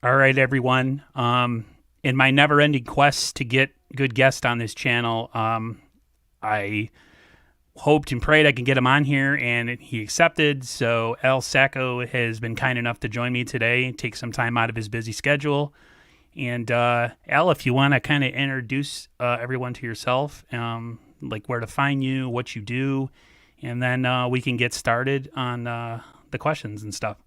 All right, everyone. In my never-ending quest to get good guests on this channel, I hoped and prayed I could get him on here, and he accepted. So Sacco has been kind enough to join me today, take some time out of his busy schedule. And Al, if you want to kind of introduce everyone to yourself, like where to find you, what you do, and then we can get started on the questions and stuff.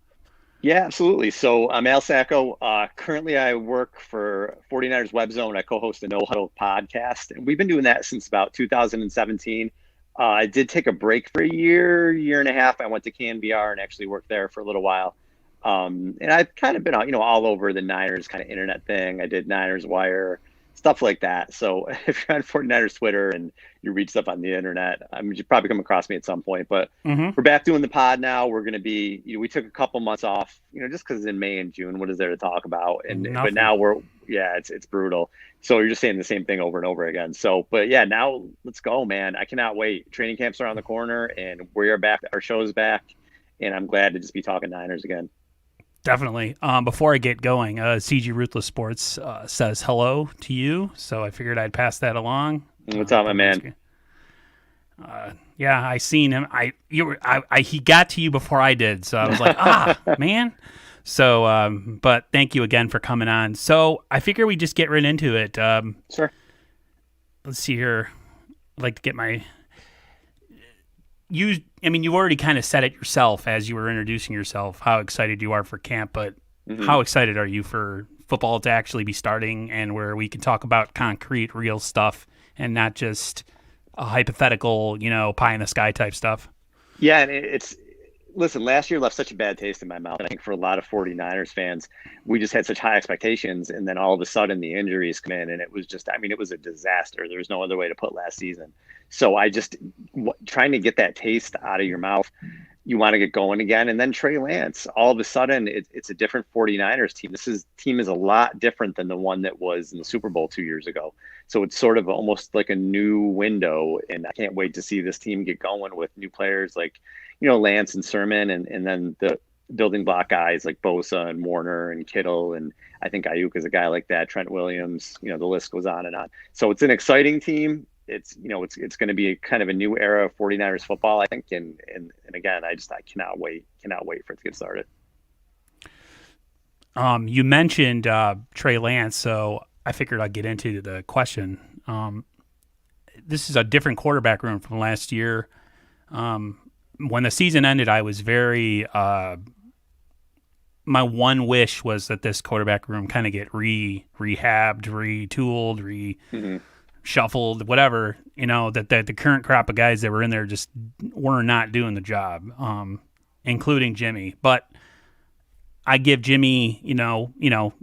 Yeah, absolutely. So I'm Al Sacco. Currently, I work for 49ers Web Zone. I co-host a No Huddle podcast, and we've been doing that since about 2017. I did take a break for a year and a half. I went to KNBR and actually worked there for a little while. And I've kind of been, all over the Niners kind of internet thing. I did Niners Wire, stuff like that. So if you're on 49ers Twitter and you read stuff on the internet, you probably come across me at some point. But Mm-hmm. we're back doing the pod now. We're going to be, we took a couple months off, just because in May and June, what is there to talk about? But Nothing. now yeah, it's brutal. So you're just saying the same thing over and over again. So, but yeah, now let's go, man. I cannot wait. Training camp's around the corner and we are back. Our show's back. And I'm glad to just be talking Niners again. Definitely. Before I get going, CG Ruthless Sports says hello to you, so I figured I'd pass that along. What's up, my Put him on man? screen. Yeah, I seen him. He got to you before I did, so I was like, man. So, but thank you again for coming on. So I figure we just get right into it. Sure. Let's see here. I'd like to get my you. I mean, you already kind of said it yourself as you were introducing yourself. How excited you are for camp, but Hmm. how excited are you for football to actually be starting and where we can talk about concrete, real stuff and not just a hypothetical, pie in the sky type stuff? Yeah, and listen, last year left such a bad taste in my mouth. And I think for a lot of 49ers fans, we just had such high expectations. And then all of a sudden the injuries come in and it was just, it was a disaster. There was no other way to put last season. So trying to get that taste out of your mouth, you want to get going again. And then Trey Lance, all of a sudden it's a different 49ers team. Team is a lot different than the one that was in the Super Bowl 2 years ago. So it's sort of almost like a new window. And I can't wait to see this team get going with new players like, Lance and Sermon, and then the building block guys like Bosa and Warner and Kittle. And I think Ayuk is a guy like that, Trent Williams, the list goes on and on. So it's an exciting team. It's going to be kind of a new era of 49ers football, I think. And again, I cannot wait for it to get started. You mentioned Trey Lance, so I figured I'd get into the question. This is a different quarterback room from last year. When the season ended, I was very. My one wish was that this quarterback room kind of get rehabbed, retooled, Hmm. reshuffled, whatever. That the current crop of guys that were in there just were not doing the job, including Jimmy. But I give Jimmy,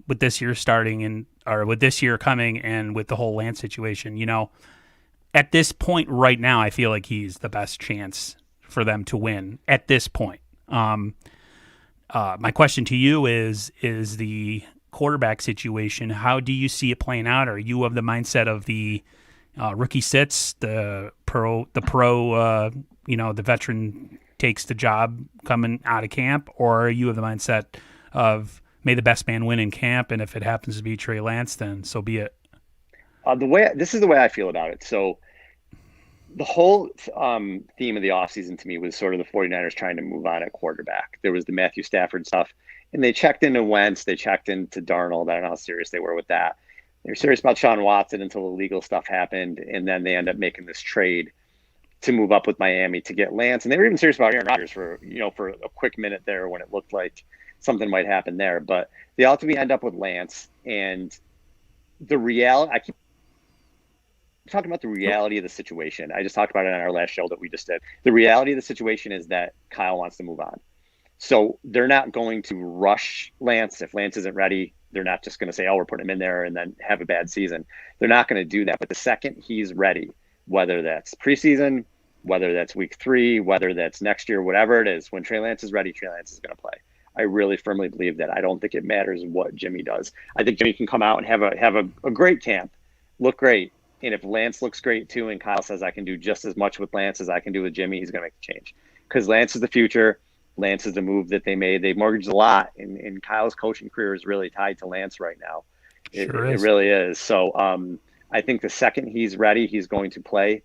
with this year starting or with this year coming, and with the whole Lance situation, at this point right now, I feel like he's the best chance for them to win at this point. My question to you is the quarterback situation. How do you see it playing out? Are you of the mindset of the rookie sits, the veteran takes the job coming out of camp, or are you of the mindset of may the best man win in camp, and if it happens to be Trey Lance, then so be it? This is the way I feel about it. So the whole theme of the offseason to me was sort of the 49ers trying to move on at quarterback. There was the Matthew Stafford stuff, and they checked into Wentz, they checked into Darnold. I don't know how serious they were with that. They were serious about Sean Watson until the legal stuff happened, and then they end up making this trade to move up with Miami to get Lance. And they were even serious about Aaron Rodgers for a quick minute there when it looked like something might happen there. But they ultimately end up with Lance, and the reality, I keep talking about the reality of the situation. I just talked about it on our last show that we just did. The reality of the situation is that Kyle wants to move on. So they're not going to rush Lance. If Lance isn't ready, they're not just going to say, oh, we're putting him in there and then have a bad season. They're not going to do that. But the second he's ready, whether that's preseason, whether that's week 3, whether that's next year, whatever it is, when Trey Lance is ready, Trey Lance is going to play. I really firmly believe that. I don't think it matters what Jimmy does. I think Jimmy can come out and have a great camp, look great. And if Lance looks great too, and Kyle says I can do just as much with Lance as I can do with Jimmy, he's going to make a change because Lance is the future. Lance is the move that they made. They mortgaged a lot, and Kyle's coaching career is really tied to Lance right now. Sure It is. really is. So I think the second he's ready, he's going to play.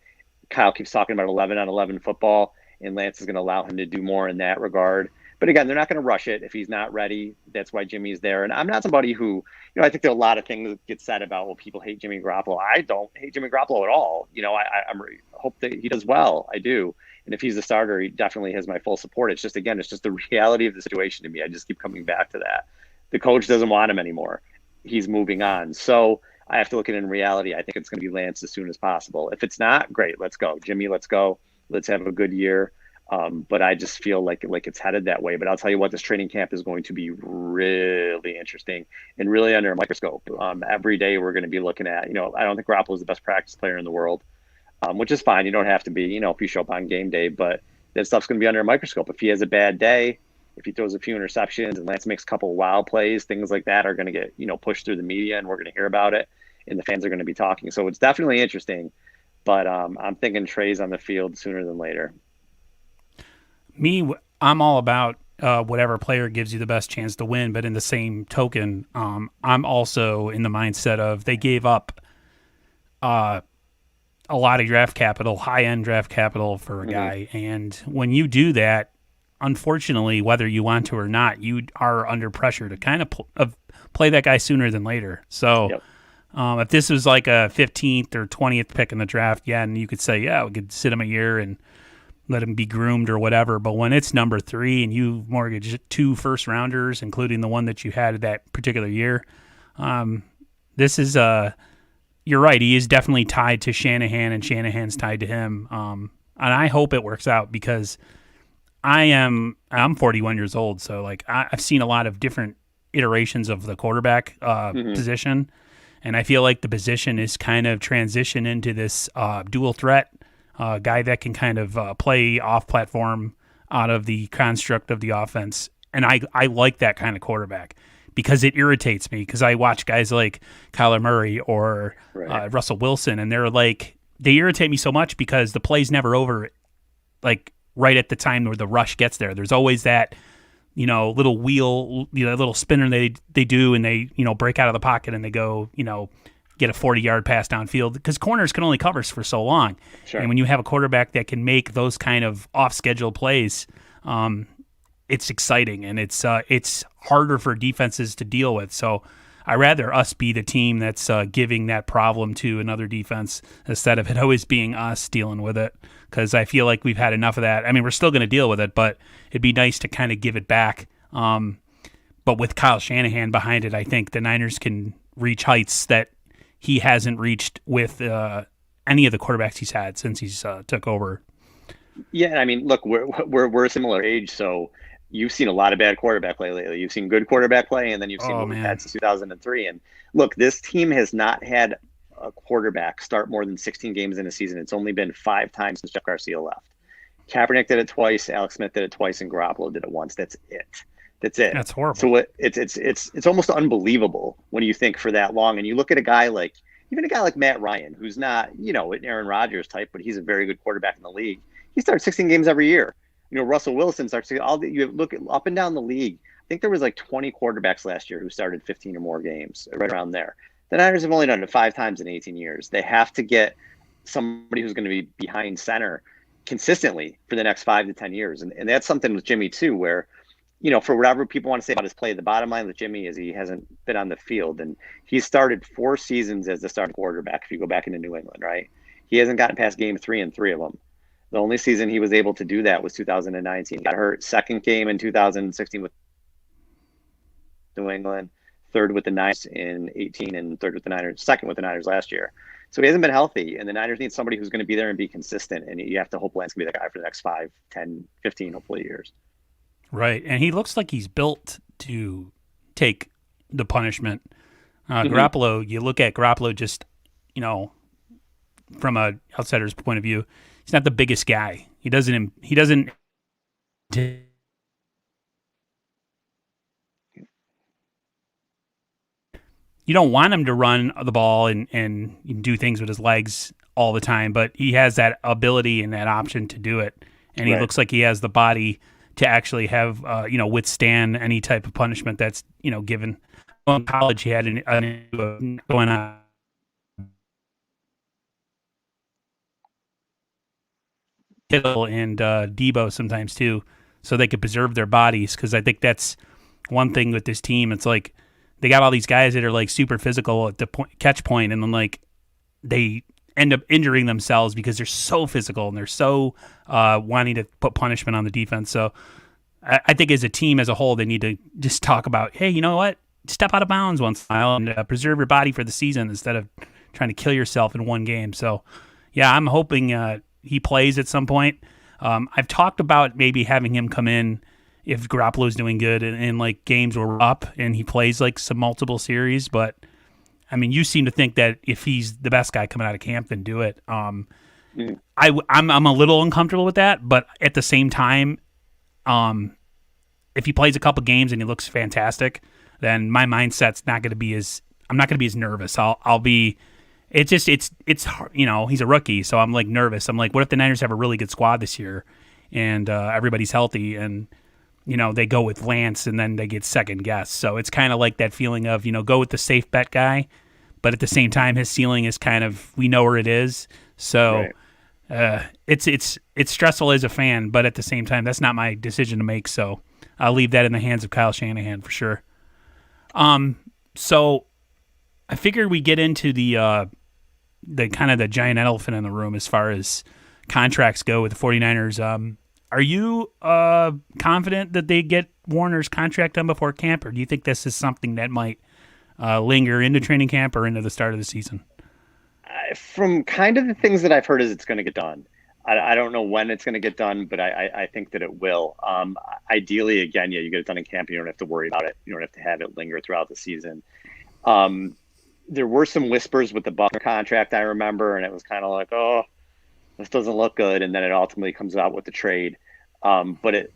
Kyle keeps talking about 11 on 11 football, and Lance is going to allow him to do more in that regard. But again, they're not going to rush it if he's not ready. That's why Jimmy's there. And I'm not somebody who, I think there are a lot of things that get said about, well, people hate Jimmy Garoppolo. I don't hate Jimmy Garoppolo at all. I hope that he does well. I do. And if he's the starter, he definitely has my full support. It's just, again, it's just the reality of the situation to me. I just keep coming back to that. The coach doesn't want him anymore. He's moving on. So I have to look at it in reality. I think it's going to be Lance as soon as possible. If it's not, great, let's go. Jimmy, let's go. Let's have a good year. But I just feel like it's headed that way. But I'll tell you what, this training camp is going to be really interesting and really under a microscope. Every day we're going to be looking at, I don't think Garoppolo is the best practice player in the world, which is fine. You don't have to be, if you show up on game day, but that stuff's going to be under a microscope. If he has a bad day, if he throws a few interceptions and Lance makes a couple of wild plays, things like that are going to get, pushed through the media, and we're going to hear about it, and the fans are going to be talking. So it's definitely interesting, but I'm thinking Trey's on the field sooner than later. I'm all about whatever player gives you the best chance to win, but in the same token, I'm also in the mindset of they gave up a lot of draft capital, high-end draft capital for a guy, and when you do that, unfortunately, whether you want to or not, you are under pressure to kind of play that guy sooner than later. So if this was like a 15th or 20th pick in the draft, and you could say, we could sit him a year and let him be groomed or whatever. But when it's number 3 and you mortgage 2 first-rounders, including the one that you had that particular year, this is you're right. He is definitely tied to Shanahan, and Shanahan's tied to him. And I hope it works out, because I'm 41 years old, so like I've seen a lot of different iterations of the quarterback position, and I feel like the position is kind of transition into this dual threat guy that can kind of play off platform out of the construct of the offense, and I like that kind of quarterback, because it irritates me, because I watch guys like Kyler Murray or Russell Wilson, and they irritate me so much because the play's never over, like right at the time where the rush gets there. There's always that, little wheel, little spinner they do, and they, break out of the pocket and they go, get a 40-yard pass downfield, because corners can only cover for so long. Sure. And when you have a quarterback that can make those kind of off-schedule plays, it's exciting, and it's harder for defenses to deal with. So I'd rather us be the team that's giving that problem to another defense, instead of it always being us dealing with it, because I feel like we've had enough of that. I mean, we're still going to deal with it, but it'd be nice to kind of give it back. But with Kyle Shanahan behind it, I think the Niners can reach heights that he hasn't reached with any of the quarterbacks he's had since he's took over. Yeah, I mean, look, we're a similar age, so you've seen a lot of bad quarterback play lately. You've seen good quarterback play, and then you've seen what we've had since 2003. And look, this team has not had a quarterback start more ttin 16 games in a season. It's only been 5 times since Jeff Garcia left. Kaepernick did it twice, Alex Smith did it twice, and Garoppolo did it once. That's it. That's horrible. So it's almost unbelievable when you think for that long, and you look at a guy like Matt Ryan, who's not, an Aaron Rodgers type, but he's a very good quarterback in the league. He starts 16 games every year. Russell Wilson starts. You look at up and down the league. I think there was like 20 quarterbacks last year who started 15 or more games, right around there. The Niners have only done it 5 times in 18 years. They have to get somebody who's going to be behind center consistently for the next 5 to 10 years, and that's something with Jimmy too, where, for whatever people want to say about his play, the bottom line with Jimmy is he hasn't been on the field, and he started 4 seasons as the starting quarterback. If you go back into New England, right, he hasn't gotten past game 3 in 3 of them. The only season he was able to do that was 2019. He got hurt second game in 2016 with New England, third with the Niners in 18, and second with the Niners last year. So he hasn't been healthy, and the Niners need somebody who's going to be there and be consistent, and you have to hope Lance can be that guy for the next 5, 10, 15, hopefully years. Right, and he looks like he's built to take the punishment. Garoppolo, you look at Garoppolo just, from a outsider's point of view, he's not the biggest guy. He doesn't. You don't want him to run the ball and do things with his legs all the time, but he has that ability and that option to do it. And he looks like he has the body to actually have withstand any type of punishment that's given. Well, in college, he had going on. Kittle and Debo sometimes too, so they could preserve their bodies. Because I think that's one thing with this team. It's like they got all these guys that are like super physical at the catch point, and then like they end up injuring themselves because they're so physical and they're so wanting to put punishment on the defense. So I think as a team as a whole, they need to just talk about, hey, you know what? Step out of bounds once in a while and preserve your body for the season instead of trying to kill yourself in one game. So yeah, I'm hoping he plays at some point. I've talked about maybe having him come in if Garoppolo's doing good and like games were up and he plays like some multiple series. But I mean, you seem to think that if he's the best guy coming out of camp, then do it. I'm a little uncomfortable with that, but at the same time, if he plays a couple games and he looks fantastic, then my mindset's not going to be I'm not going to be as nervous. I'll be. It's hard, he's a rookie, so I'm like nervous. I'm like, what if the Niners have a really good squad this year, and everybody's healthy, and they go with Lance, and then they get second guess. So it's kind of like that feeling of go with the safe bet guy, but at the same time, his ceiling is kind of we know where it is. So it's stressful as a fan, but at the same time, that's not my decision to make. So I'll leave that in the hands of Kyle Shanahan for sure. So I figured we get into the kind of the giant elephant in the room as far as contracts go with the 49ers. Are you confident that they get Warner's contract done before camp, or do you think this is something that might linger into training camp or into the start of the season? From kind of the things that I've heard is it's going to get done. I don't know when it's going to get done, but I think that it will. Ideally, again, you get it done in camp. You don't have to worry about it. You don't have to have it linger throughout the season. There were some whispers with the Buckner contract, I remember, and it was kind of like, oh, this doesn't look good. And then it ultimately comes out with the trade. But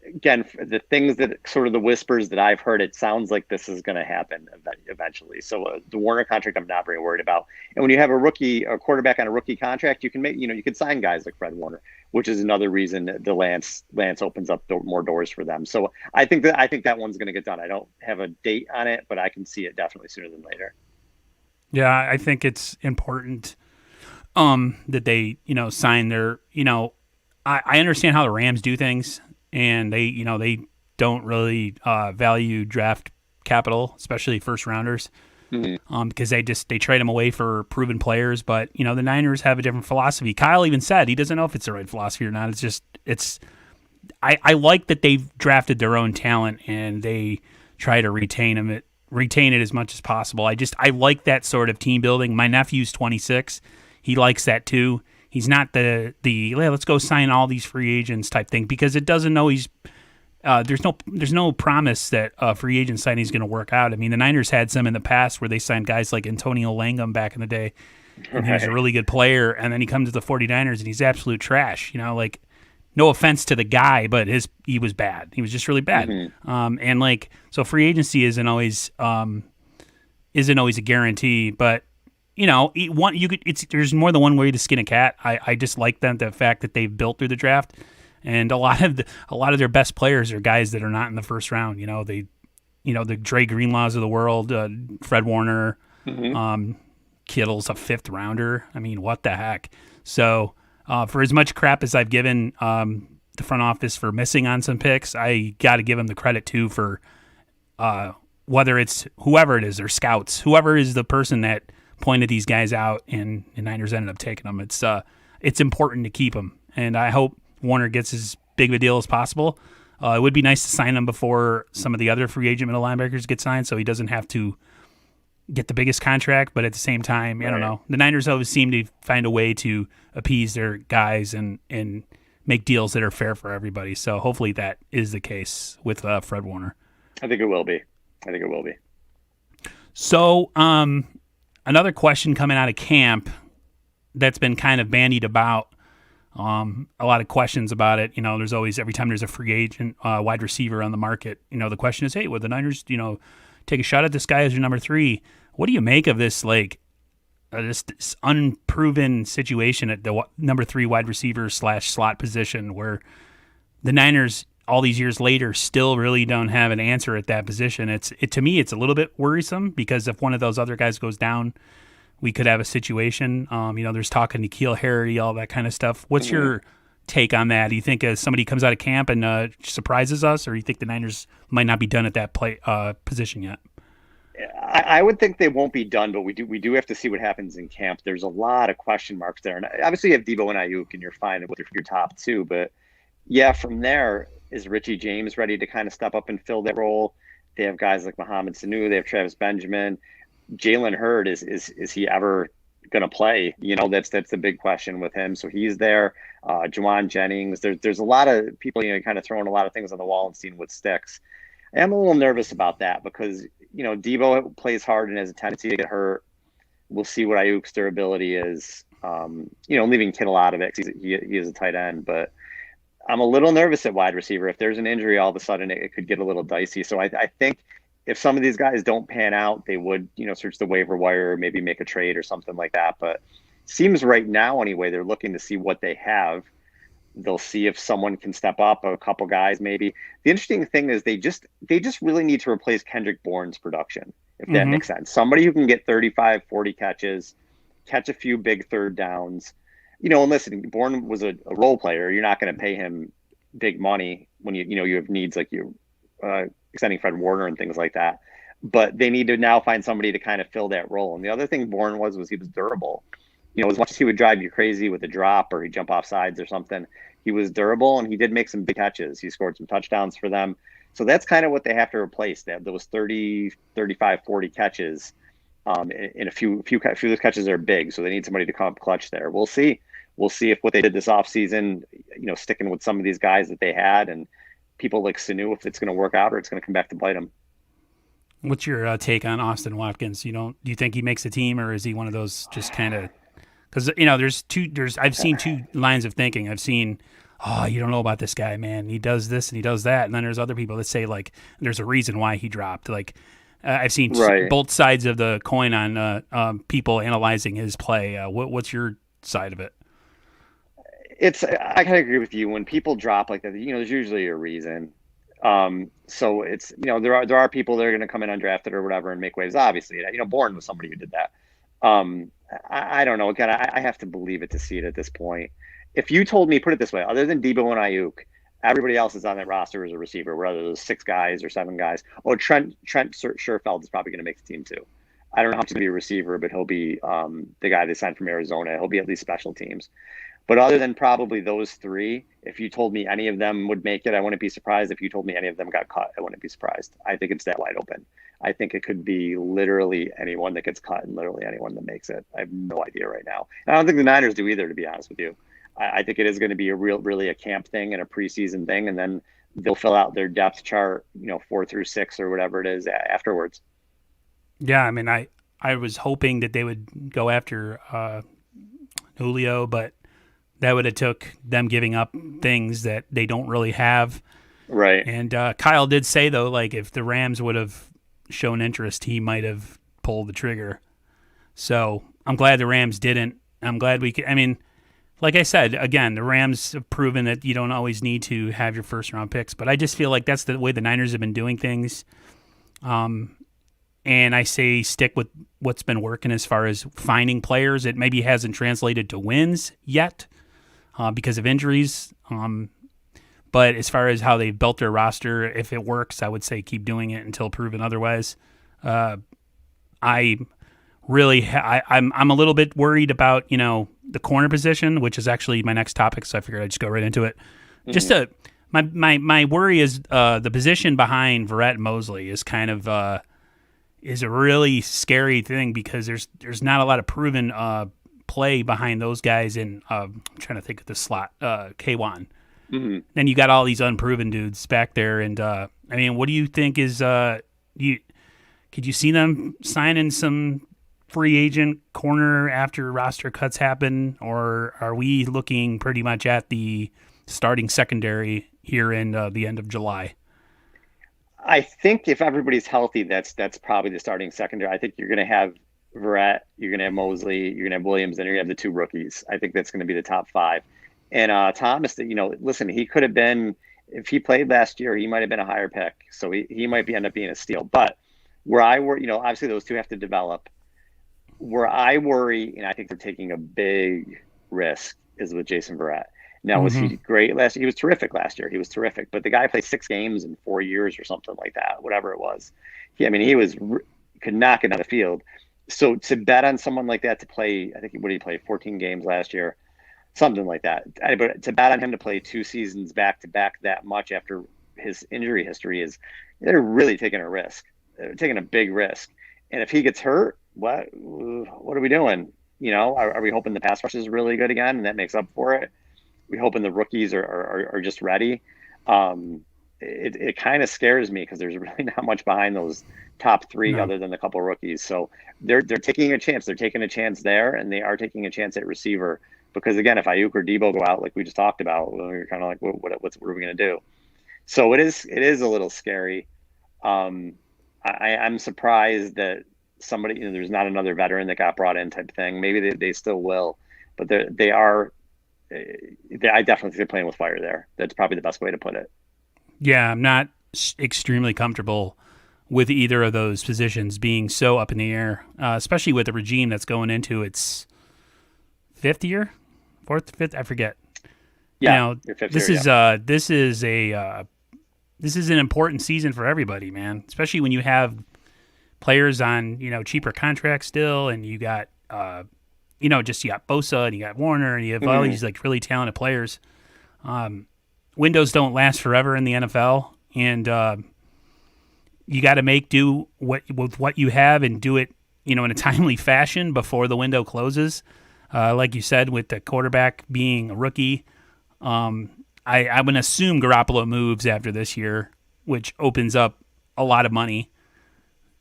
again, the things that sort of the whispers that I've heard, it sounds like this is going to happen eventually. So the Warner contract, I'm not very worried about. And when you have a quarterback on a rookie contract, you can make, you can sign guys like Fred Warner, which is another reason that the Lance opens up more doors for them. So I think that one's going to get done. I don't have a date on it, but I can see it definitely sooner than later. Yeah, I think it's important that they, sign their, I understand how the Rams do things, and they don't really value draft capital, especially first rounders, because they trade them away for proven players. But the Niners have a different philosophy. Kyle even said he doesn't know if it's the right philosophy or not. I like that they've drafted their own talent and they try to retain it as much as possible. I like that sort of team building. My nephew's 26. He likes that too. He's not the let's go sign all these free agents type thing, because it doesn't always there's no promise that free agent signing is going to work out. I mean, the Niners had some in the past where they signed guys like Antonio Langham back in the day, and he was a really good player, and then he comes to the 49ers and he's absolute trash. Like, no offense to the guy, but he was bad. He was just really bad. And like, so free agency isn't always a guarantee, but there's more than one way to skin a cat. I just like the fact that they've built through the draft, and a lot of their best players are guys that are not in the first round. The Dre Greenlaws of the world, Fred Warner, Kittle's a fifth rounder. I mean, what the heck? So for as much crap as I've given the front office for missing on some picks, I got to give them the credit too for whether it's whoever it is, their scouts, whoever is the person that pointed these guys out, and the Niners ended up taking them. It's important to keep them, and I hope Warner gets as big of a deal as possible. It would be nice to sign him before some of the other free agent middle linebackers get signed, so he doesn't have to get the biggest contract. But at the same time, I don't know. The Niners always seem to find a way to appease their guys and make deals that are fair for everybody. So hopefully that is the case with Fred Warner. I think it will be. So, another question coming out of camp that's been kind of bandied about, a lot of questions about it. There's always, every time there's a free agent wide receiver on the market, the question is, hey, would the Niners, take a shot at this guy as your number 3? What do you make of this, this unproven situation at the number 3 wide receiver / slot position, where the Niners all these years later still really don't have an answer at that position. To me, it's a little bit worrisome because if one of those other guys goes down, we could have a situation. There's talk of N'Keal Harry, all that kind of stuff. What's your take on that? Do you think somebody comes out of camp and surprises us, or do you think the Niners might not be done at that position yet? I would think they won't be done, but we do have to see what happens in camp. There's a lot of question marks there, and obviously you have Debo and Ayuk, and you're fine with your top two. But yeah, from there, is Richie James ready to kind of step up and fill that role? They have guys like Mohamed Sanu. They have Travis Benjamin. Jalen Hurd is he ever going to play? That's the big question with him. So he's there. Juwan Jennings. There's a lot of people kind of throwing a lot of things on the wall and seeing what sticks. I'm a little nervous about that because Debo plays hard and has a tendency to get hurt. We'll see what Ayuk's durability is. Leaving Kittle out of it because he is a tight end, but I'm a little nervous at wide receiver. If there's an injury, all of a sudden it could get a little dicey. So I think if some of these guys don't pan out, they would search the waiver wire, maybe make a trade or something like that. But seems right now anyway, they're looking to see what they have. They'll see if someone can step up, a couple guys maybe. The interesting thing is they just really need to replace Kendrick Bourne's production, if that makes sense. Somebody who can get 35, 40 catch a few big third downs. And listen, Bourne was a role player. You're not going to pay him big money when you have needs like you extending Fred Warner and things like that. But they need to now find somebody to kind of fill that role. And the other thing Bourne was he was durable. As much as he would drive you crazy with a drop or he'd jump off sides or something, he was durable and he did make some big catches. He scored some touchdowns for them. So that's kind of what they have to replace. Those 30, 35, 40 catches. In a few of those catches are big. So they need somebody to come up clutch there. We'll see. We'll see if what they did this offseason, sticking with some of these guys that they had and people like Sanu, if it's going to work out or it's going to come back to bite them. What's your take on Austin Watkins? Do you think he makes a team, or is he one of those just kind of? Because I've seen two lines of thinking. I've seen, you don't know about this guy, man. He does this and he does that, and then there's other people that say like, there's a reason why he dropped. Like, I've seen both sides of the coin on people analyzing his play. What's your side of it? I kind of agree with you. When people drop like that, there's usually a reason. So it's, there are people that are going to come in undrafted or whatever and make waves. Obviously, Bourne was somebody who did that. I don't know. Again, I have to believe it to see it at this point. If you told me, put it this way, other than Debo and Ayuk, everybody else is on that roster as a receiver, whether there's 6 guys or 7 guys. Oh, Trent Sherfeld is probably going to make the team too. I don't know how he's going to be a receiver, but he'll be the guy they signed from Arizona. He'll be at least special teams. But other than probably those 3, if you told me any of them would make it, I wouldn't be surprised. If you told me any of them got cut, I wouldn't be surprised. I think it's that wide open. I think it could be literally anyone that gets cut and literally anyone that makes it. I have no idea right now. And I don't think the Niners do either, to be honest with you. I think it is going to be really a camp thing and a preseason thing, and then they'll fill out their depth chart, 4 through 6 or whatever it is afterwards. Yeah, I mean, I was hoping that they would go after Julio, but that would have took them giving up things that they don't really have. Right. And Kyle did say, though, like if the Rams would have shown interest, he might have pulled the trigger. So I'm glad the Rams didn't. I'm glad we could. I mean, like I said, again, the Rams have proven that you don't always need to have your first-round picks, but I just feel like that's the way the Niners have been doing things. And I say stick with what's been working as far as finding players. It maybe hasn't translated to wins yet because of injuries. But as far as how they've built their roster, if it works, I would say keep doing it until proven otherwise. I'm a little bit worried about, the corner position, which is actually my next topic, so I figured I'd just go right into it. Mm-hmm. Just my worry is the position behind Verrett and Mosley is kind of is a really scary thing because there's not a lot of proven play behind those guys in I'm trying to think of the slot K1. Mm-hmm. Then you got all these unproven dudes back there, and I mean, what do you think is could you see them signing some free agent corner after roster cuts happen, or are we looking pretty much at the starting secondary here in the end of July? I think if everybody's healthy, that's probably the starting secondary. I think you're going to have Verrett, you're going to have Mosley, you're going to have Williams, and you're going to have the 2 rookies. I think that's going to be the top 5. And Thomas, listen, he could have been if he played last year, he might have been a higher pick. So he might be end up being a steal. But where I worry, obviously those two have to develop. Where I worry, and I think they're taking a big risk, is with Jason Verrett. Now, was Mm-hmm. he great last year? He was terrific last year. He was terrific. But the guy played 6 games in 4 years or something like that, whatever it was. He was could not get on the field. So to bet on someone like that to play, I think what did he play? 14 games last year, something like that. But to bet on him to play 2 seasons back to back that much after his injury history they're really taking a risk. They're taking a big risk. And if he gets hurt, what are we doing? Are we hoping the pass rush is really good again and that makes up for it? We hoping the rookies are just ready. It kind of scares me because there's really not much behind those top three No. other than a couple of rookies. So they're taking a chance. They're taking a chance there, and they are taking a chance at receiver. Because again, if Ayuk or Debo go out, like we just talked about, well, you're kind of like, what are we going to do? So it is a little scary. I'm surprised that somebody, there's not another veteran that got brought in type thing. Maybe they still will, but they are. I definitely think they're playing with fire there. That's probably the best way to put it. Yeah, I'm not extremely comfortable with either of those positions being so up in the air, especially with the regime that's going into its fifth year, fourth, fifth, I forget. Yeah, your fifth This year. is Yeah. this is an important season for everybody, man. Especially when you have players on cheaper contracts still, and you got just you got Bosa and you got Warner and you have all Mhm. these like really talented players. Windows don't last forever in the NFL, and you got to make do with what you have and do it in a timely fashion before the window closes. Like you said, with the quarterback being a rookie, I'm going to assume Garoppolo moves after this year, which opens up a lot of money,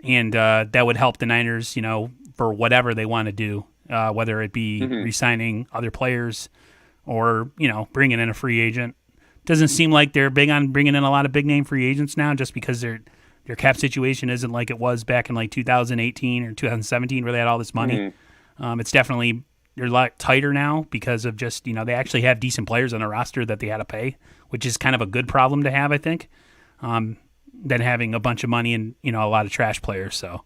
and that would help the Niners, for whatever they want to do, whether it be Mhm. re-signing other players or bringing in a free agent. Doesn't seem like they're big on bringing in a lot of big name free agents now, just because their cap situation isn't like it was back in like 2018 or 2017 where they had all this money. Mhm. It's definitely they're a lot tighter now because of just they actually have decent players on the roster that they had to pay, which is kind of a good problem to have, I think, than having a bunch of money and a lot of trash players. So,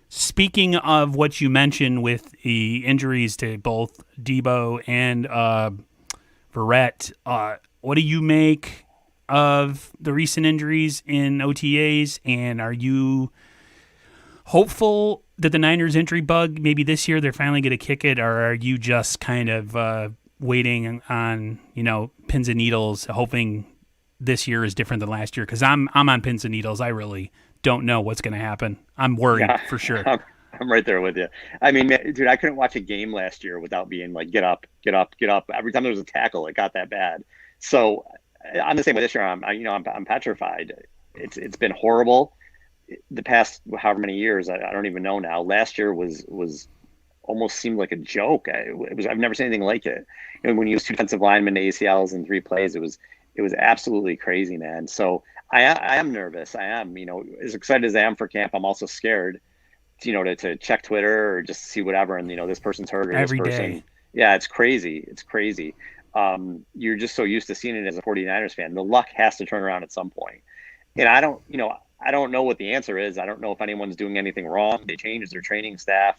speaking of what you mentioned with the injuries to both Debo and Verrett, what do you make of the recent injuries in OTAs, and are you hopeful that the Niners injury bug maybe this year they're finally going to kick it, or are you just kind of waiting on pins and needles, hoping this year is different than last year? Because I'm on pins and needles. I really don't know what's going to happen. I'm worried Yeah, for sure. I'm right there with you. I mean, dude, I couldn't watch a game last year without being like, get up, get up, get up. Every time there was a tackle, it got that bad. So I'm the same way this year. I'm petrified. It's been horrible the past however many years. I don't even know now. Last year was almost seemed like a joke. I've never seen anything like it. When you use two defensive linemen to ACLs in 3 plays, it was absolutely crazy, man. So I am nervous. I am, as excited as I am for camp, I'm also scared, to check Twitter or just see whatever. And, this person's hurt or this Every person. day. Yeah, it's crazy. It's crazy. You're just so used to seeing it as a 49ers fan. The luck has to turn around at some point. And I don't know what the answer is. I don't know if anyone's doing anything wrong. They changed their training staff.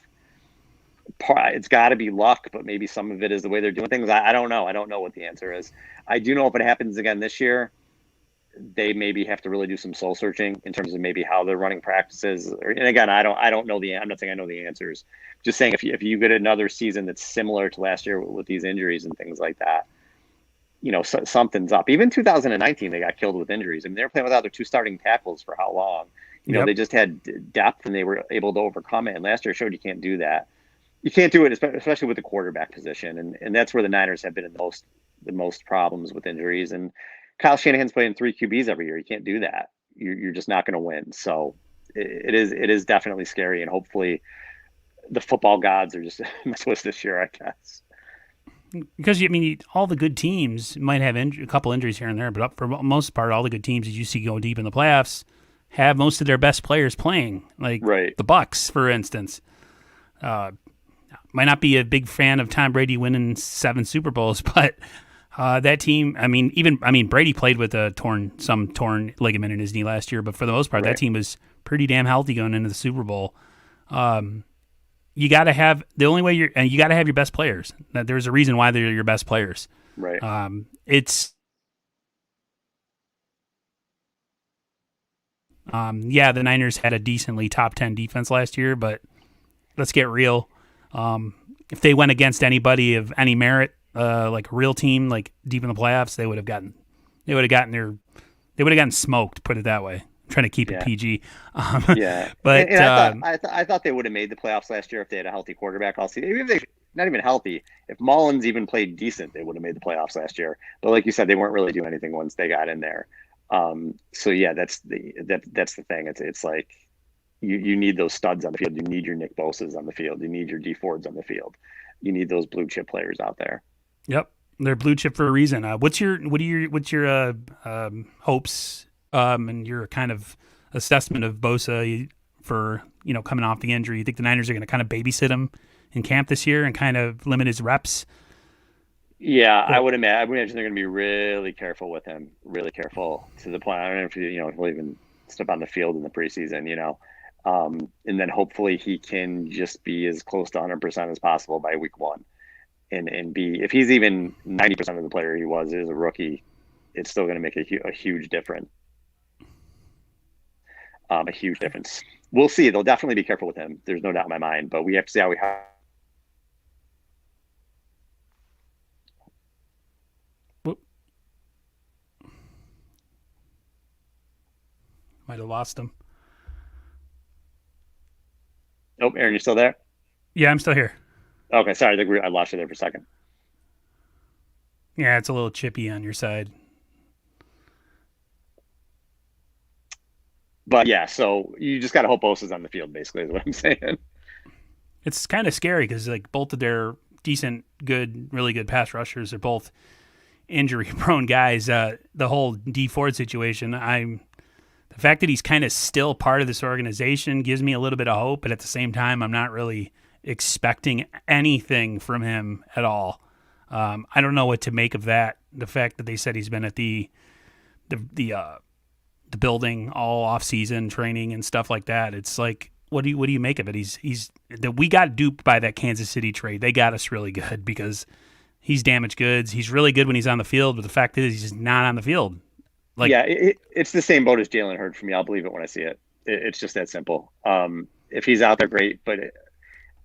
It's got to be luck, but maybe some of it is the way they're doing things. I don't know. I don't know what the answer is. I do know if it happens again this year, they maybe have to really do some soul searching in terms of maybe how they're running practices. And again, I don't know I'm not saying I know the answers. Just saying if you get another season that's similar to last year with these injuries and things like that, something's up. Even 2019, they got killed with injuries. I mean, they were playing without their two starting tackles for how long? Yep. They just had depth and they were able to overcome it. And last year showed you can't do that. You can't do it, especially with the quarterback position, and that's where the Niners have been in the most problems with injuries. And Kyle Shanahan's playing 3 QBs every year. You can't do that. You're just not going to win. So it is definitely scary, and hopefully the football gods are just mess with this year, I guess. Because all the good teams might have a couple injuries here and there, but for the most part, all the good teams that you see go deep in the playoffs have most of their best players playing, like Right. the Bucks, for instance. Might not be a big fan of Tom Brady winning 7 Super Bowls, but That team, I mean, Brady played with some torn ligament in his knee last year, but for the most part, that Right. team was pretty damn healthy going into the Super Bowl. You got to have the only way you got to have your best players. There's a reason why they're your best players. Right. It's yeah, the Niners had a decently top 10 defense last year, but let's get real. If they went against anybody of any merit, like a real team, like deep in the playoffs, they would have gotten smoked. Put it that way. I'm trying to keep it Yeah. PG. Yeah. But And I thought they would have made the playoffs last year if they had a healthy quarterback all season. Even if they not even healthy, if Mullins even played decent, they would have made the playoffs last year. But like you said, they weren't really doing anything once they got in there. So yeah, that's the thing. It's like you need those studs on the field. You need your Nick Bosa's on the field. You need your D Fords on the field. You need those blue chip players out there. yep, they're blue chip for a reason. What's your hopes and your kind of assessment of Bosa for coming off the injury? You think the Niners are going to kind of babysit him in camp this year and kind of limit his reps? Yeah, I Well, would imagine. I would imagine they're going to be really careful with him, really careful to the point. I don't know if he'll even step on the field in the preseason. And then hopefully he can just be as close to 100% as possible by week one, and be if he's even 90% of the player he was as a rookie, it's still going to make a huge difference. A huge difference. We'll see. They'll definitely be careful with him. There's no doubt in my mind. But we have to see how we have. whoop, might have lost him. Oh, Aaron, you still there? Yeah, I'm still here. Okay, sorry. I lost you there for a second. Yeah, it's a little chippy on your side. But yeah, so you just got to hope Bosa's on the field. Basically, is what I'm saying. It's kind of scary because like both of their decent, good, really good pass rushers are both injury prone guys. The whole D Ford situation, the fact that he's kind of still part of this organization gives me a little bit of hope, but at the same time, I'm not really expecting anything from him at all. I don't know what to make of that. The fact that they said he's been at the the building all off season training and stuff like that. It's like, what do you make of it? We got duped by that Kansas City trade. They got us really good because he's damaged goods. He's really good when he's on the field, but the fact is he's just not on the field. Like, Yeah, it's the same boat as Jalen Hurd for me. I'll believe it when I see it. It's just that simple. If he's out there, great, but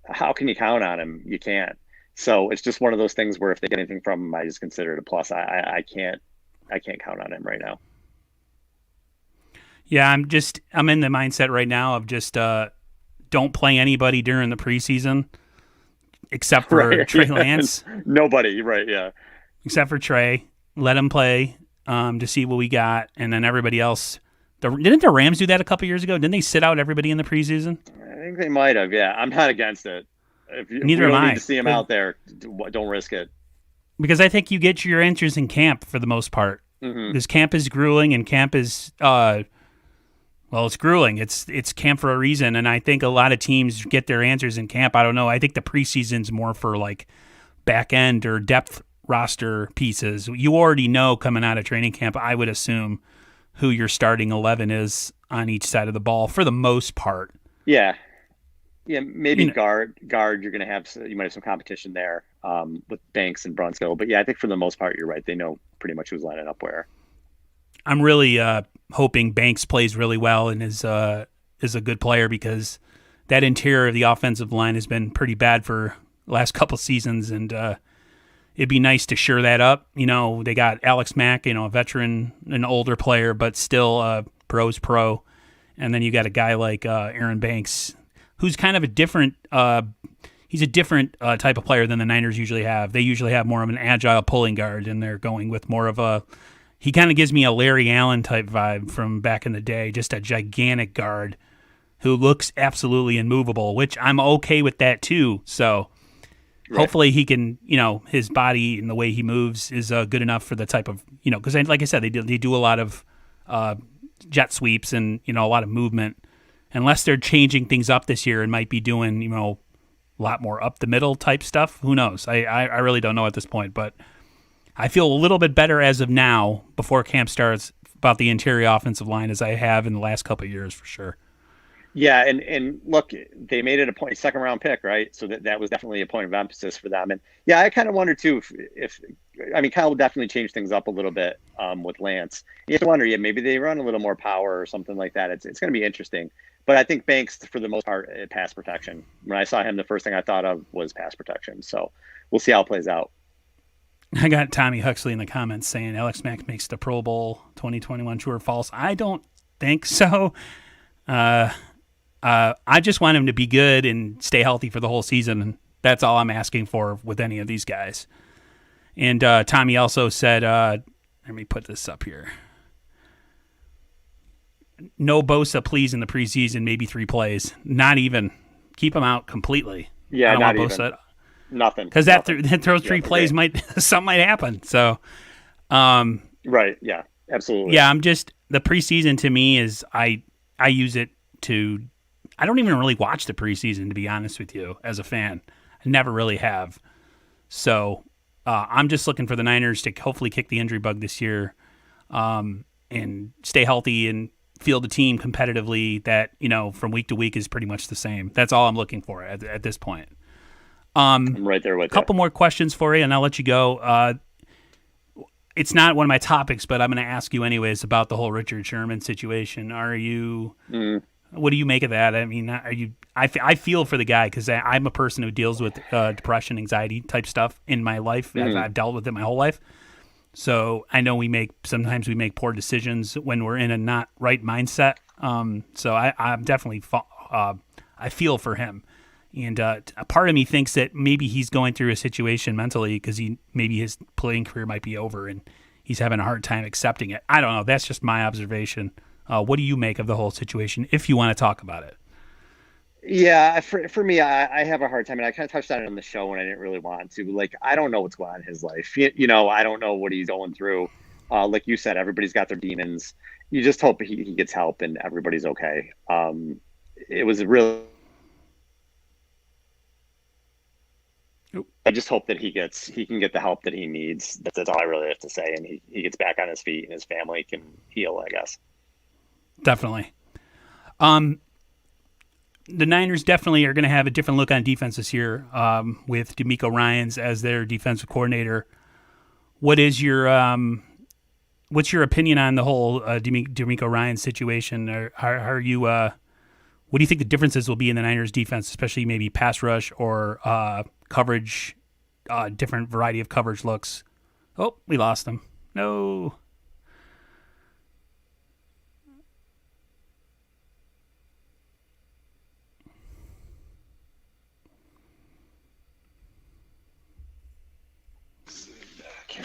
how can you count on him? You can't. So it's just one of those things where if they get anything from him, I just consider it a plus. I can't count on him right now. yeah, I'm in the mindset right now of just don't play anybody during the preseason except for Right. Trey Lance, Nobody. Right. Yeah. except for Trey. Let him play to see what we got, and then everybody else. Didn't the Rams do that a couple years ago? Didn't they sit out everybody in the preseason? I think they might have. Yeah. I'm not against it. If we Neither am don't need I, to see him out there, don't risk it. because I think you get your answers in camp for the most part. Hmm. Because camp is grueling, and camp is well, it's grueling. It's camp for a reason, and I think a lot of teams get their answers in camp. I don't know. I think the preseason's more for like back end or depth roster pieces. You already know coming out of training camp, I would assume, who your starting 11 is on each side of the ball for the most part. Yeah. Yeah. Maybe You know, guard. You might have some competition there with Banks and Brunskill. But yeah, I think for the most part, you're right. They know pretty much who's lining up where. I'm really hoping Banks plays really well and is a good player, because that interior of the offensive line has been pretty bad for the last couple seasons, and it'd be nice to shore that up. They got Alex Mack, a veteran, an older player, but still pro's pro. And then you got a guy like Aaron Banks, who's kind of a different he's a different type of player than the Niners usually have. They usually have more of an agile pulling guard, and they're going with more of a he kind of gives me a Larry Allen type vibe from back in the day, just a gigantic guard who looks absolutely immovable, which I'm okay with that too. So Right. hopefully he can, his body and the way he moves is good enough for the type of, because like I said, they do a lot of jet sweeps and, a lot of movement. Unless they're changing things up this year and might be doing, a lot more up the middle type stuff. Who knows? I really don't know at this point, but I feel a little bit better as of now, before camp starts, about the interior offensive line as I have in the last couple of years for sure. Yeah, and look, they made it a point second round pick, right? So that was definitely a point of emphasis for them. And yeah, I kind of wonder too if I mean Kyle will definitely change things up a little bit with Lance. You have to wonder, yeah, maybe they run a little more power or something like that. It's going to be interesting. But I think Banks, for the most part, pass protection. When I saw him, the first thing I thought of was pass protection. So we'll see how it plays out. I got Tommy Huxley in the comments saying Alex Mack makes the Pro Bowl 2021. True or false? I don't think so. I just want him to be good and stay healthy for the whole season. That's all I'm asking for with any of these guys. And Tommy also said, let me put this up here. No Bosa, please, in the preseason, maybe 3 plays. Not even. Keep him out completely. Yeah, not even. Bosa. Nothing. Because that throws 3 plays, something might happen. So, right. Yeah, absolutely. Yeah, the preseason to me is I use it to. I don't even really watch the preseason, to be honest with you, as a fan. I never really have. So I'm just looking for the Niners to hopefully kick the injury bug this year, and stay healthy and field a team competitively that, from week to week is pretty much the same. That's all I'm looking for at this point. I'm right there with you. A couple more questions for you, and I'll let you go. It's not one of my topics, but I'm going to ask you anyways about the whole Richard Sherman situation. Are you... What do you make of that? I mean, are you? I feel for the guy because I'm a person who deals with depression, anxiety type stuff in my life. I've dealt with it my whole life, so I know sometimes we make poor decisions when we're in a not right mindset. So I'm definitely I feel for him, and a part of me thinks that maybe he's going through a situation mentally because maybe his playing career might be over and he's having a hard time accepting it. I don't know. That's just my observation. What do you make of the whole situation, if you want to talk about it? Yeah, for me, I have a hard time, and I kind of touched on it on the show when I didn't really want to. Like, I don't know what's going on in his life. I don't know what he's going through. Like you said, everybody's got their demons. You just hope he gets help and everybody's okay. It was really. I just hope that he can get the help that he needs. That's all I really have to say, and he gets back on his feet and his family can heal, I guess. Definitely. The Niners definitely are going to have a different look on defense this year, with DeMeco Ryans as their defensive coordinator. What's your opinion on the whole DeMeco Ryans situation? Are you what do you think the differences will be in the Niners defense, especially maybe pass rush or coverage, different variety of coverage looks? Oh, we lost them. No.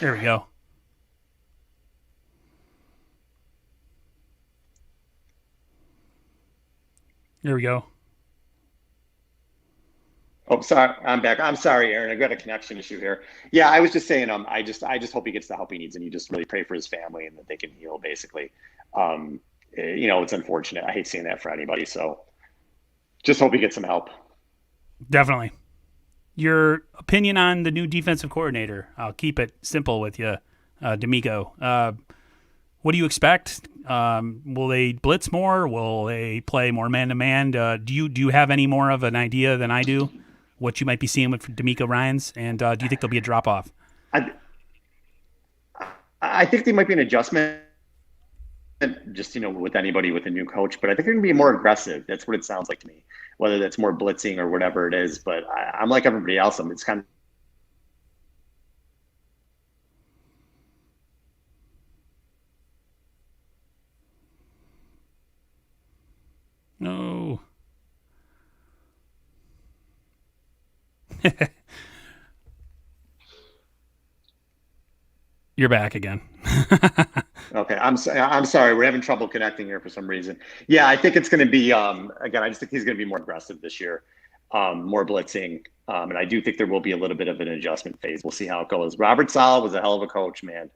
There we go. There we go. Oh, sorry, I'm back. I'm sorry, Aaron. I've got a connection issue here. Yeah, I was just saying, I just hope he gets the help he needs, and you just really pray for his family and that they can heal. Basically, it's unfortunate. I hate seeing that for anybody. So, just hope he gets some help. Definitely. Your opinion on the new defensive coordinator? I'll keep it simple with you, DeMeco. What do you expect? Will they blitz more? Will they play more man-to-man? Do you have any more of an idea than I do? What you might be seeing with DeMeco Ryans, and do you think there'll be a drop-off? I think there might be an adjustment, just with anybody with a new coach, but I think they're going to be more aggressive. That's what it sounds like to me. Whether that's more blitzing or whatever it is, but I'm like everybody else. It's kind of. No. You're back again. Okay, I'm sorry. We're having trouble connecting here for some reason. Yeah, I think it's going to be again. I just think he's going to be more aggressive this year, more blitzing, and I do think there will be a little bit of an adjustment phase. We'll see how it goes. Robert Saleh was a hell of a coach, man,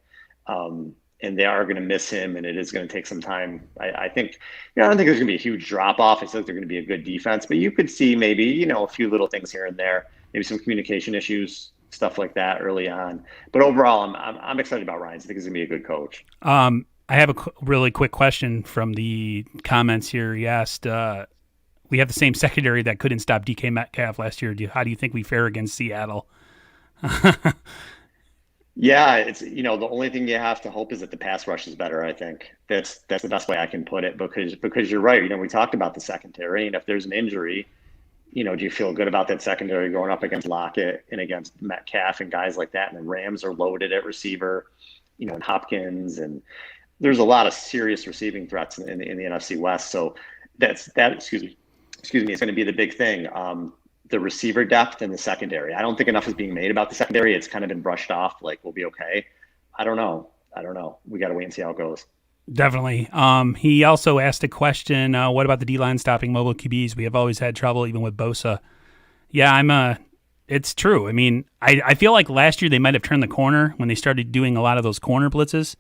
and they are going to miss him, and it is going to take some time. I think, I don't think there's going to be a huge drop off. I think they're going to be a good defense, but you could see maybe a few little things here and there, maybe some communication issues. stuff like that early on. But overall, I'm excited about Ryan. I think he's gonna be a good coach. I have a really quick question from the comments here. He asked, we have the same secondary that couldn't stop DK Metcalf last year. How do you think we fare against Seattle? Yeah, it's the only thing you have to hope is that the pass rush is better. I think that's the best way I can put it because you're right. We talked about the secondary, and if there's an injury, do you feel good about that secondary going up against Lockett and against Metcalf and guys like that? And the Rams are loaded at receiver, and Hopkins, and there's a lot of serious receiving threats in the NFC West. So that. Excuse me, it's going to be the big thing. The receiver depth in the secondary. I don't think enough is being made about the secondary. It's kind of been brushed off. Like we'll be okay. I don't know. We got to wait and see how it goes. Definitely. He also asked a question. What about the D line stopping mobile QBs? We have always had trouble, even with Bosa. Yeah, it's true. I mean, I feel like last year they might have turned the corner when they started doing a lot of those corner blitzes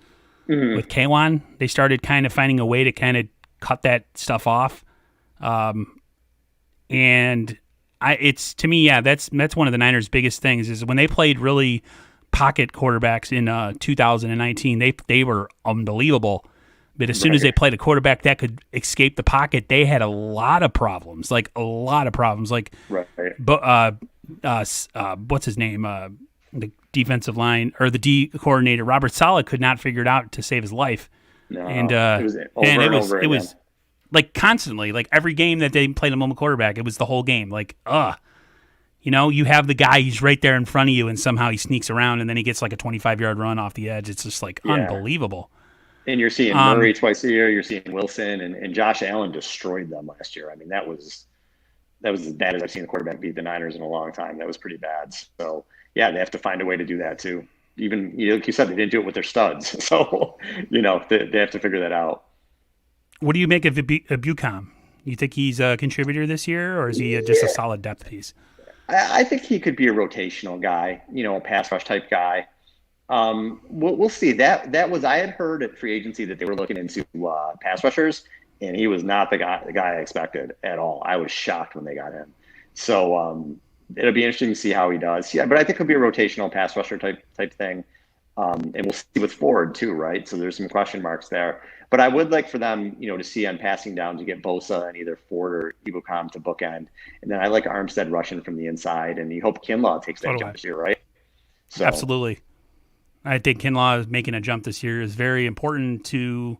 with K1. They started kind of finding a way to kind of cut that stuff off. And it's to me, yeah, that's one of the Niners' biggest things is when they played really pocket quarterbacks in 2019. They were unbelievable. But as soon as they played a quarterback that could escape the pocket, they had a lot of problems. Like a lot of problems. Like, but what's his name? The defensive line or the D coordinator Robert Saleh could not figure it out to save his life. No, and it was like constantly, like every game that they played a mobile quarterback, it was the whole game. Like, you have the guy, he's right there in front of you, and somehow he sneaks around, and then he gets like a 25-yard run off the edge. It's just like unbelievable. And you're seeing Murray twice a year. You're seeing Wilson and Josh Allen destroyed them last year. I mean, that was as bad as I've seen a quarterback beat the Niners in a long time. That was pretty bad. So yeah, they have to find a way to do that too. Even like you said, they didn't do it with their studs. So they have to figure that out. What do you make of Bucom? You think he's a contributor this year, or is he just a solid depth piece? I think he could be a rotational guy, a pass rush type guy. We'll see. That was I had heard at free agency that they were looking into pass rushers, and he was not the guy I expected at all. I was shocked when they got him. So it'll be interesting to see how he does. Yeah, but I think he'll be a rotational pass rusher type thing. And we'll see with Ford too, right? So there's some question marks there. But I would like for them, to see on passing down to get Bosa and either Ford or Ibukam to bookend. And then I like Armstead rushing from the inside, and you hope Kinlaw takes that jump this year, right? So, absolutely. I think Kinlaw is making a jump this year is very important to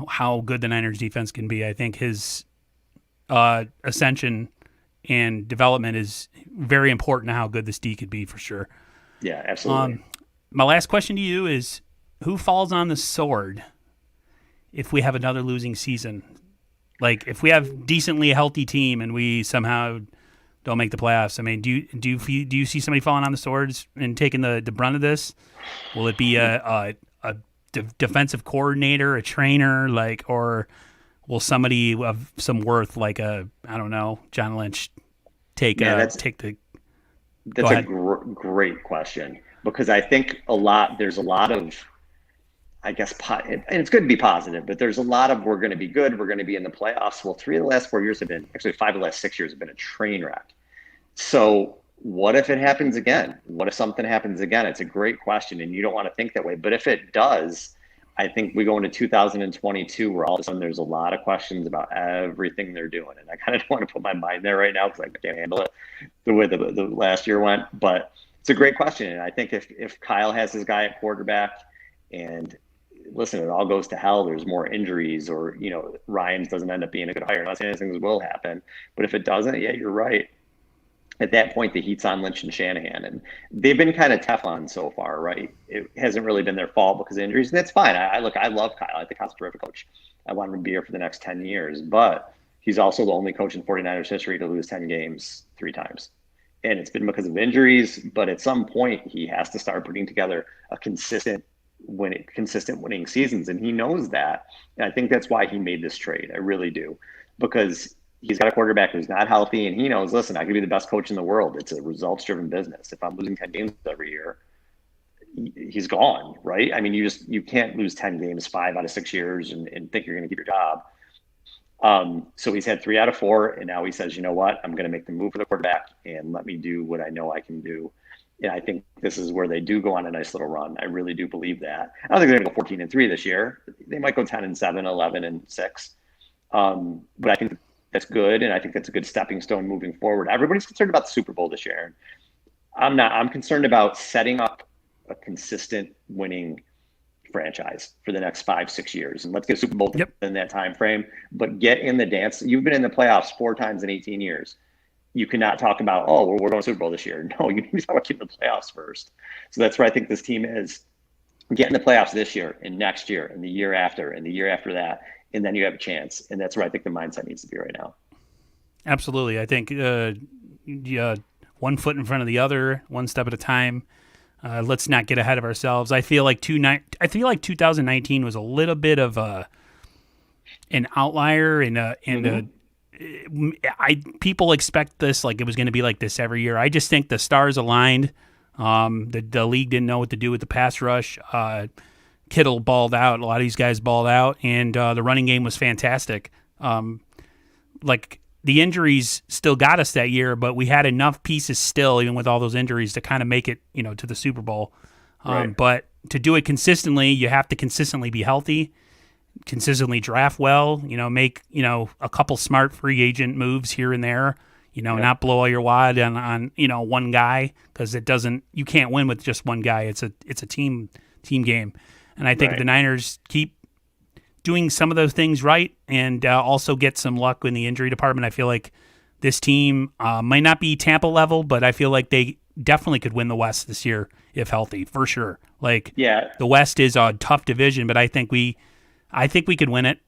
how good the Niners defense can be. I think his ascension and development is very important to how good this D could be for sure. Yeah, absolutely. My last question to you is, who falls on the sword if we have another losing season? Like, if we have decently healthy team and we somehow don't make the playoffs, I mean, do you see somebody falling on the swords and taking the brunt of this? Will it be a defensive coordinator, a trainer, or will somebody of some worth, like John Lynch, take the? That's a great question, because I think there's a lot of, I guess, and it's good to be positive, but there's a lot of we're going to be good, we're going to be in the playoffs. Well, 3 of the last 4 years have been, actually 5 of the last 6 years have been a train wreck. So what if it happens again? What if something happens again? It's a great question, and you don't want to think that way. But if it does, I think we go into 2022 where all of a sudden there's a lot of questions about everything they're doing. And I kind of don't want to put my mind there right now because I can't handle it the way the last year went. But it's a great question. And I think if Kyle has his guy at quarterback and listen, it all goes to hell, there's more injuries, or, Ryan's doesn't end up being a good hire. I'm not saying these things will happen. But if it doesn't, yeah, you're right. At that point, the heat's on Lynch and Shanahan, and they've been kind of Teflon so far, right? It hasn't really been their fault because of injuries, and that's fine. I love Kyle. I think Kyle's a terrific coach. I want him to be here for the next 10 years, but he's also the only coach in 49ers history to lose 10 games 3 times. And it's been because of injuries, but at some point, he has to start putting together a consistent winning seasons, and he knows that. And I think that's why he made this trade. I really do, because he's got a quarterback who's not healthy, and he knows, listen, I could be the best coach in the world. It's a results-driven business. If I'm losing 10 games every year, he's gone, right? I mean, you can't lose 10 games 5 out of 6 years and think you're going to keep your job. So he's had 3 out of 4, and now he says, you know what? I'm going to make the move for the quarterback and let me do what I know I can do. And I think this is where they do go on a nice little run. I really do believe that. I don't think they're going to go 14-3 this year. They might go 10-7, 11-6. But I think that's good, and I think that's a good stepping stone moving forward. Everybody's concerned about the Super Bowl this year. I'm not. I'm concerned about setting up a consistent winning franchise for the next 5-6 years, and let's get a Super Bowl in that time frame. But get in the dance. You've been in the playoffs 4 times in 18 years. You cannot talk about, oh, we're going to Super Bowl this year. No, you need to talk about getting the playoffs first. So that's where I think this team is. Get in the playoffs this year and next year and the year after and the year after that, and then you have a chance. And that's where I think the mindset needs to be right now. Absolutely. I think one foot in front of the other, one step at a time. Let's not get ahead of ourselves. I feel like 2019 was a little bit of an outlier, and people expect this like it was going to be like this every year. I just think the stars aligned. The league didn't know what to do with the pass rush. Kittle balled out. A lot of these guys balled out, and the running game was fantastic. Like the injuries still got us that year, but we had enough pieces still, even with all those injuries, to kind of make it, to the Super Bowl. Right. But to do it consistently, you have to consistently be healthy, consistently draft well, make, a couple smart free agent moves here and there, not blow all your wad on one guy, because you can't win with just one guy. It's a team game. And I think if the Niners keep doing some of those things right and also get some luck in the injury department, I feel like this team might not be Tampa level, but I feel like they definitely could win the West this year if healthy, for sure. The West is a tough division, but I think we could win it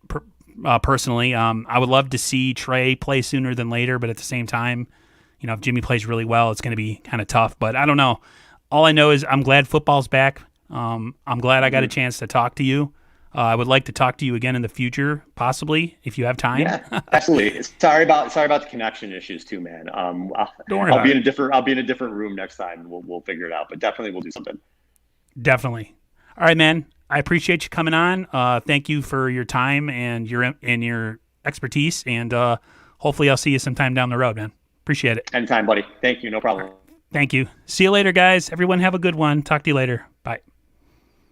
personally. I would love to see Trey play sooner than later, but at the same time, if Jimmy plays really well, it's going to be kind of tough. But I don't know. All I know is I'm glad football's back. I'm glad I got a chance to talk to you. I would like to talk to you again in the future, possibly, if you have time. Yeah, absolutely. Sorry about the connection issues too, man. Don't worry I'll be in a different room next time. We'll figure it out, but definitely we'll do something. Definitely. All right, man. I appreciate you coming on. Thank you for your time and your expertise, and hopefully I'll see you sometime down the road, man. Appreciate it. Anytime, buddy. Thank you. No problem. Thank you. See you later, guys. Everyone have a good one. Talk to you later.